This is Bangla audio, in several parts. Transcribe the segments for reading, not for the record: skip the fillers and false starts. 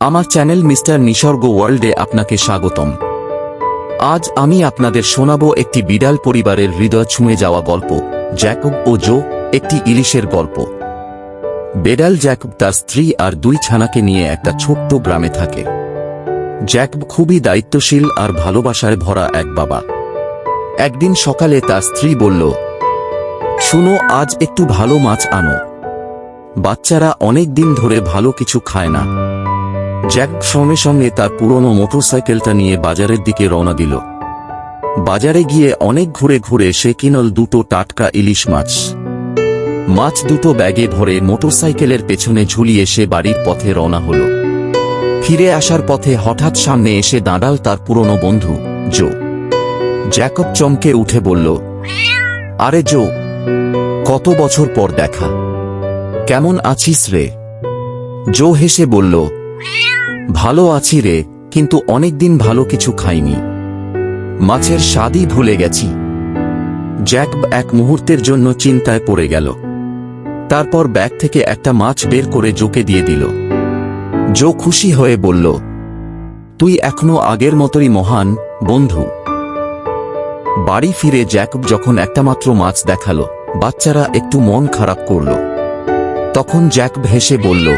আমার চ্যানেল মিস্টার নিসর্গ ওয়ার্ল্ডে আপনাকে স্বাগতম। আজ আমি আপনাদের শোনাবো একটি বিড়াল পরিবারের হৃদয় ছুঁয়ে যাওয়া গল্প, জ্যাকব ও জো, একটি ইলিশের গল্প। বেড়াল জ্যাকব তার স্ত্রী আর 2 ছানাকে নিয়ে একটা ছোট্ট গ্রামে থাকে। জ্যাকব খুবই দায়িত্বশীল আর ভালোবাসায় ভরা এক বাবা। একদিন সকালে তার স্ত্রী বলল, শুনো, আজ একটু ভালো মাছ আনো। বাচ্চারা অনেক দিন ধরে ভালো কিছু খায় না। জ্যাকব সঙ্গে সঙ্গে তার পুরনো মোটরসাইকেলটা নিয়ে বাজারের দিকে রওনা দিল। বাজারে গিয়ে অনেক ঘুরে ঘুরে সে কিনল 2টো টাটকা ইলিশ মাছ। মাছ 2টো ব্যাগে ভরে মোটরসাইকেলের পেছনে ঝুলিয়ে সে বাড়ির পথে রওনা হল। ফিরে আসার পথে হঠাৎ সামনে এসে দাঁড়াল তার পুরনো বন্ধু জো। জ্যাকব চমকে উঠে বলল, আরে জো, কত বছর পর দেখা, কেমন আছিস রে? জো হেসে বলল, ভালো আছি রে, কিন্তু অনেকদিন ভালো কিছু খাইনি, মাছের স্বাদই ভুলে গেছি। জ্যাকব এক মুহূর্তের জন্য চিন্তায় পড়ে গেল। তারপর ব্যাগ থেকে একটা মাছ বের করে জোকে দিয়ে দিল। জো খুশি হয়ে বলল, তুই এখনো আগের মতোই মহান বন্ধু। বাড়ি ফিরে জ্যাকব যখন একটা মাত্র মাছ দেখালো, বাচ্চারা একটু মন খারাপ করল। তখন জ্যাকব হেসে বলল,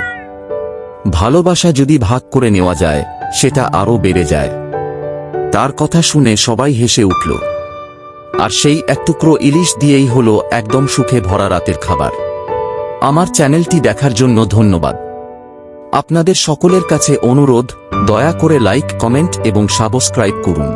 ভালোবাসা যদি ভাগ করে নেওয়া যায়, সেটা আরো বেড়ে যায়। তার কথা শুনে সবাই হেসে উঠল। আর সেই এক টুকরো ইলিশ দিয়েই হলো একদম সুখে ভরা রাতের খাবার। আমার চ্যানেলটি দেখার জন্য ধন্যবাদ। আপনাদের সকলের কাছে অনুরোধ, দয়া করে লাইক, কমেন্ট এবং সাবস্ক্রাইব করুন।